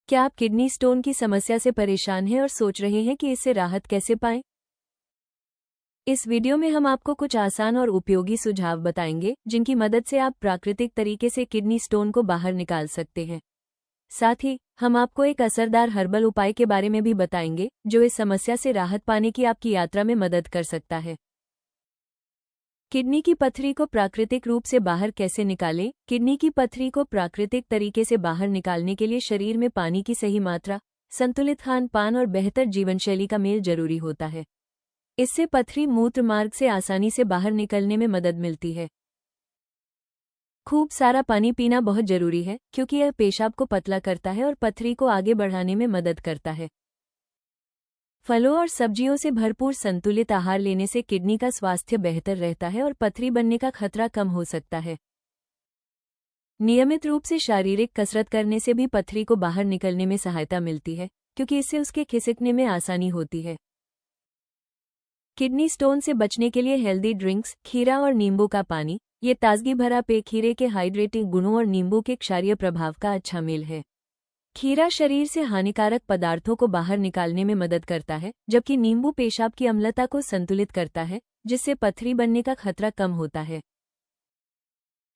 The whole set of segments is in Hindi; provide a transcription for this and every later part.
क्या आप किडनी स्टोन की समस्या से परेशान हैं और सोच रहे हैं कि इससे राहत कैसे पाएं? इस वीडियो में हम आपको कुछ आसान और उपयोगी सुझाव बताएंगे जिनकी मदद से आप प्राकृतिक तरीके से किडनी स्टोन को बाहर निकाल सकते हैं। साथ ही हम आपको एक असरदार हर्बल उपाय के बारे में भी बताएंगे जो इस समस्या से राहत पाने की आपकी यात्रा में मदद कर सकता है। किडनी की पथरी को प्राकृतिक रूप से बाहर कैसे निकालें? किडनी की पथरी को प्राकृतिक तरीके से बाहर निकालने के लिए शरीर में पानी की सही मात्रा, संतुलित खान पान और बेहतर जीवनशैली का मेल जरूरी होता है। इससे पथरी मूत्र मार्ग से आसानी से बाहर निकलने में मदद मिलती है। खूब सारा पानी पीना बहुत जरूरी है क्योंकि यह पेशाब को पतला करता है और पथरी को आगे बढ़ाने में मदद करता है। फलों और सब्जियों से भरपूर संतुलित आहार लेने से किडनी का स्वास्थ्य बेहतर रहता है और पथरी बनने का खतरा कम हो सकता है। नियमित रूप से शारीरिक कसरत करने से भी पथरी को बाहर निकलने में सहायता मिलती है क्योंकि इससे उसके खिसकने में आसानी होती है। किडनी स्टोन से बचने के लिए हेल्दी ड्रिंक्स, खीरा और नींबू का पानी, ये ताजगी भरा पेय खीरे के हाइड्रेटिंग गुणों और नींबू के क्षारीय प्रभाव का अच्छा मेल है। खीरा शरीर से हानिकारक पदार्थों को बाहर निकालने में मदद करता है, जबकि नींबू पेशाब की अम्लता को संतुलित करता है, जिससे पथरी बनने का खतरा कम होता है।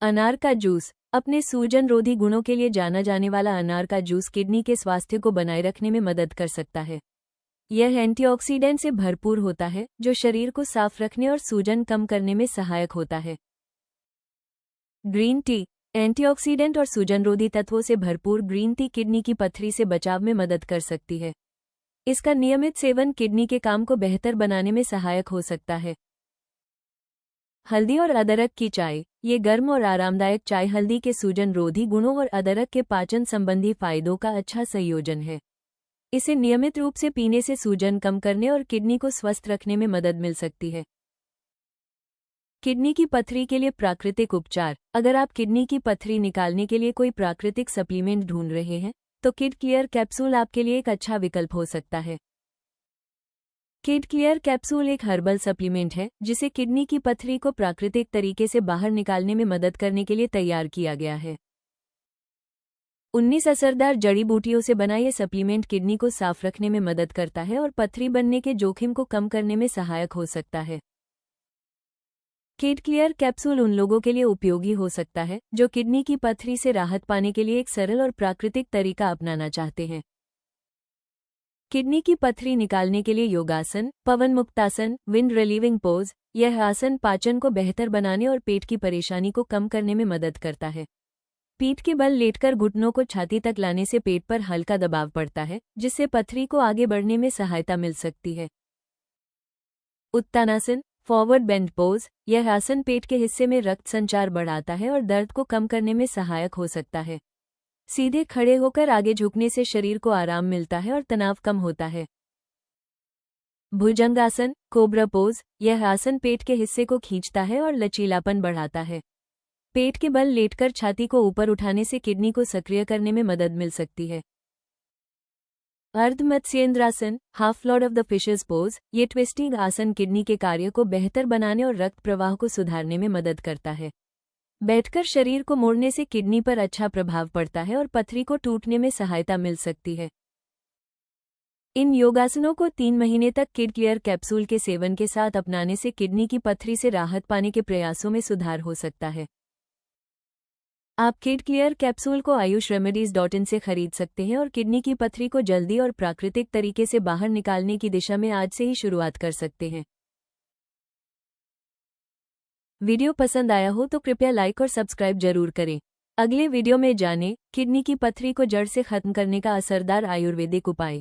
अनार का जूस, अपने सूजनरोधी गुणों के लिए जाना जाने वाला अनार का जूस किडनी के स्वास्थ्य को बनाए रखने में मदद कर सकता है। यह एंटीऑक्सीडेंट से भरपूर होता है, जो शरीर को साफ रखने और सूजन कम करने में सहायक होता है। ग्रीन टी, एंटीऑक्सीडेंट और सूजनरोधी तत्वों से भरपूर ग्रीन टी किडनी की पथरी से बचाव में मदद कर सकती है। इसका नियमित सेवन किडनी के काम को बेहतर बनाने में सहायक हो सकता है। हल्दी और अदरक की चाय, ये गर्म और आरामदायक चाय हल्दी के सूजनरोधी गुणों और अदरक के पाचन संबंधी फायदों का अच्छा संयोजन है। इसे नियमित रूप से पीने से सूजन कम करने और किडनी को स्वस्थ रखने में मदद मिल सकती है। किडनी की पथरी के लिए प्राकृतिक उपचार, अगर आप किडनी की पथरी निकालने के लिए कोई प्राकृतिक सप्लीमेंट ढूंढ रहे हैं तो किड क्लियर कैप्सूल आपके लिए एक अच्छा विकल्प हो सकता है। किड क्लियर कैप्सूल एक हर्बल सप्लीमेंट है जिसे किडनी की पथरी को प्राकृतिक तरीके से बाहर निकालने में मदद करने के लिए तैयार किया गया है। 19 असरदार जड़ी बूटियों से बना यह सप्लीमेंट किडनी को साफ रखने में मदद करता है और पथरी बनने के जोखिम को कम करने में सहायक हो सकता है। किड क्लियर कैप्सूल उन लोगों के लिए उपयोगी हो सकता है जो किडनी की पथरी से राहत पाने के लिए एक सरल और प्राकृतिक तरीका अपनाना चाहते हैं। किडनी की पथरी निकालने के लिए योगासन, पवन मुक्तासन, विंड रिलीविंग पोज, यह आसन पाचन को बेहतर बनाने और पेट की परेशानी को कम करने में मदद करता है। पीठ के बल लेटकर घुटनों को छाती तक लाने से पेट पर हल्का दबाव पड़ता है, जिससे पथरी को आगे बढ़ने में सहायता मिल सकती है। उत्तानासन, फॉरवर्ड बेंड पोज, यह आसन पेट के हिस्से में रक्त संचार बढ़ाता है और दर्द को कम करने में सहायक हो सकता है। सीधे खड़े होकर आगे झुकने से शरीर को आराम मिलता है और तनाव कम होता है। भुजंगासन, कोबरा पोज, यह आसन पेट के हिस्से को खींचता है और लचीलापन बढ़ाता है। पेट के बल लेटकर छाती को ऊपर उठाने से किडनी को सक्रिय करने में मदद मिल सकती है। अर्ध Matsyendrasana, half Lord of the fishes pose, ये ट्विस्टिंग आसन किडनी के कार्य को बेहतर बनाने और रक्त प्रवाह को सुधारने में मदद करता है। बैठकर शरीर को मोड़ने से किडनी पर अच्छा प्रभाव पड़ता है और पथरी को टूटने में सहायता मिल सकती है। इन योगासनों को 3 महीने तक किड क्लियर कैप्सूल के सेवन के साथ अपनाने से किडनी की पथरी से राहत पाने के प्रयासों में सुधार हो सकता है। आप किड क्लियर कैप्सूल को ayushremedies.in से खरीद सकते हैं और किडनी की पथरी को जल्दी और प्राकृतिक तरीके से बाहर निकालने की दिशा में आज से ही शुरुआत कर सकते हैं। वीडियो पसंद आया हो तो कृपया लाइक और सब्सक्राइब जरूर करें। अगले वीडियो में जानें किडनी की पथरी को जड़ से खत्म करने का असरदार आयुर्वेदिक उपाय।